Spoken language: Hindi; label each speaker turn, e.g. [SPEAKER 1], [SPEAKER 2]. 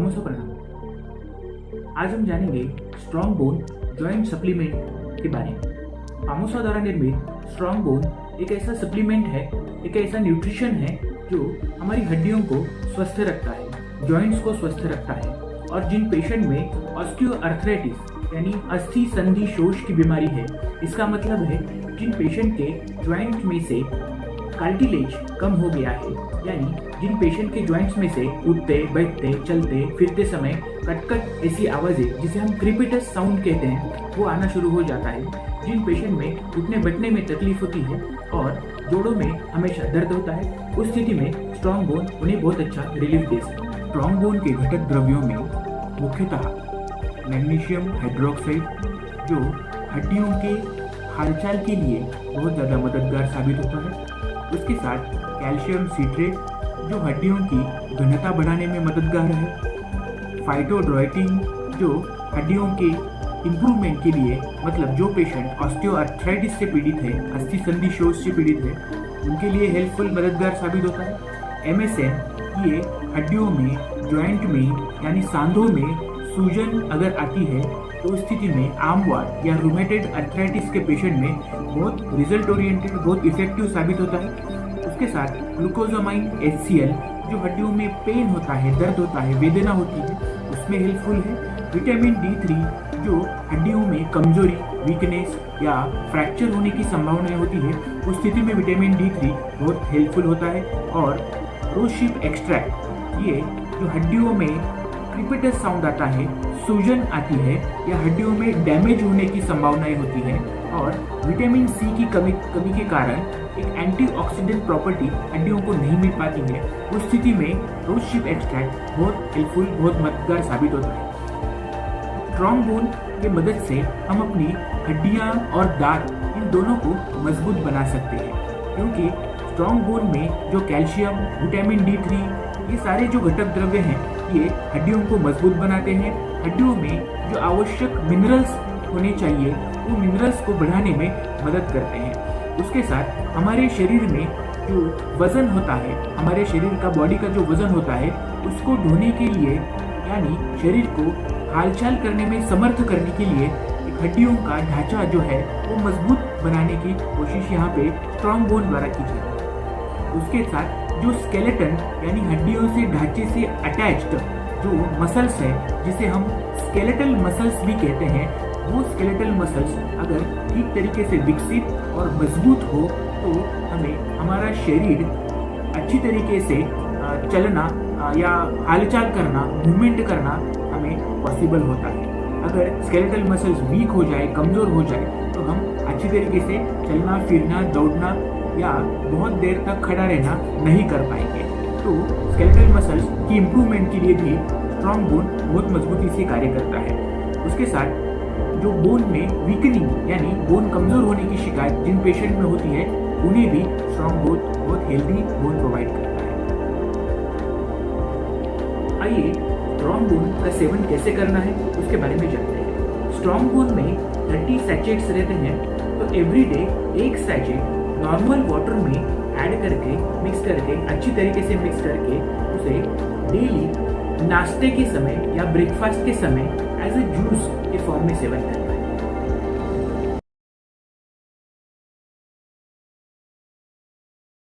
[SPEAKER 1] नमस्कार प्रणाम। आज हम जानेंगे स्ट्रॉन्ग बोन जॉइंट सप्लीमेंट के बारे में। आमोसा द्वारा निर्मित स्ट्रॉन्ग बोन एक ऐसा सप्लीमेंट है, एक ऐसा न्यूट्रिशन है जो हमारी हड्डियों को स्वस्थ रखता है, जॉइंट्स को स्वस्थ रखता है। और जिन पेशेंट में ऑस्टियोआर्थराइटिस यानी अस्थि संधि शोष की बीमारी है, इसका मतलब है जिन पेशेंट के जॉइंट में से कार्टिलेज कम हो गया है, यानी जिन पेशेंट के जॉइंट्स में से उठते बैठते चलते फिरते समय कट ऐसी आवाज़ें जिसे हम क्रीपिटस साउंड कहते हैं वो आना शुरू हो जाता है, जिन पेशेंट में उठने बैठने में तकलीफ होती है और जोड़ों में हमेशा दर्द होता है, उस स्थिति में स्ट्रॉन्ग बोन उन्हें बहुत अच्छा रिलीफ दे सकता है।
[SPEAKER 2] स्ट्रॉन्ग बोन के घटक द्रव्यों में मुख्यतः मैग्नीशियम हाइड्रोक्साइड जो हड्डियों के हालचाल के लिए बहुत ज़्यादा मददगार साबित होता है, उसके साथ कैल्शियम सीट्रेट जो हड्डियों की घनता बढ़ाने में मददगार है, फाइटोड्रोइटिन जो हड्डियों के इम्प्रूवमेंट के लिए, मतलब जो पेशेंट ऑस्टियोआर्थराइटिस से पीड़ित है, अस्थि संधि शोष से पीड़ित है, उनके लिए हेल्पफुल मददगार साबित होता है। MSM ये हड्डियों में, जॉइंट में यानी सांधों में सूजन अगर आती है तो उस स्थिति में आमवात या रूमेटेड अर्थराइटिस के पेशेंट में बहुत रिजल्ट ओरिएंटेड, बहुत इफेक्टिव साबित होता है। उसके साथ ग्लूकोजामाइन HCl जो हड्डियों में पेन होता है, दर्द होता है, वेदना होती है, उसमें हेल्पफुल है। विटामिन D3 जो हड्डियों में कमजोरी, वीकनेस या फ्रैक्चर होने की संभावना होती है, उस स्थिति में विटामिन D3 बहुत हेल्पफुल होता है। और रोशिप एक्सट्रैक्ट ये जो हड्डियों में क्रीपिटस साउंड आता है, सूजन आती है या हड्डियों में डैमेज होने की संभावनाएं होती है और विटामिन C की कमी के कारण एक एंटीऑक्सीडेंट प्रॉपर्टी हड्डियों को नहीं मिल पाती है, उस स्थिति में रोशिप एक्सट्रैक्ट बहुत हेल्पफुल, बहुत मददगार साबित होता है। स्ट्रॉन्ग बोन की मदद से हम अपनी हड्डियां और दांत इन दोनों को मजबूत बना सकते हैं, क्योंकि स्ट्रॉन्ग बोन में जो कैल्शियम, विटामिन D3 ये सारे जो घटक द्रव्य हैं ये हड्डियों को मजबूत बनाते हैं। हड्डियों में जो आवश्यक मिनरल्स होने चाहिए वो मिनरल्स को बढ़ाने में मदद करते हैं। उसके साथ हमारे शरीर में जो वजन होता है, हमारे शरीर का, बॉडी का जो वजन होता है, उसको ढोने के लिए यानी शरीर को हालचाल करने में समर्थ करने के लिए हड्डियों का ढांचा जो है वो मजबूत बनाने की कोशिश यहाँ पे स्ट्रॉन्ग बोन द्वारा की जाती है। उसके साथ जो स्केलेटन यानी हड्डियों से ढांचे से अटैच्ड जो मसल्स है, जिसे हम स्केलेटल मसल्स भी कहते हैं, वो स्केलेटल मसल्स अगर ठीक तरीके से विकसित और मजबूत हो तो हमें हमारा शरीर अच्छी तरीके से चलना या हालचाल करना, मूवमेंट करना हमें पॉसिबल होता है। अगर स्केलेटल मसल्स वीक हो जाए, कमज़ोर हो जाए, तो हम अच्छी तरीके से चलना, फिरना, दौड़ना या बहुत देर तक खड़ा रहना नहीं कर पाएंगे। तो स्केलेटल मसल्स की इम्प्रूवमेंट के लिए भी स्ट्रॉन्ग बोन बहुत मजबूती से कार्य करता है। उसके साथ जो बोन में वीकनिंग यानी बोन कमज़ोर होने की शिकायत जिन पेशेंट में होती है, उन्हें भी स्ट्रॉन्ग बोन बहुत हेल्दी बोन प्रोवाइड करता है। आइए स्ट्रॉन्ग बोन का सेवन कैसे करना है उसके बारे में जानते हैं। स्ट्रॉन्ग बोन में 30 सैचेट्स रहते हैं, तो एवरीडे एक सैचेट नॉर्मल वाटर में ऐड करके, मिक्स करके, अच्छी तरीके से मिक्स करके उसे डेली नाश्ते के समय या ब्रेकफास्ट के समय एज ए जूस के फॉर्म में सेवन करना है।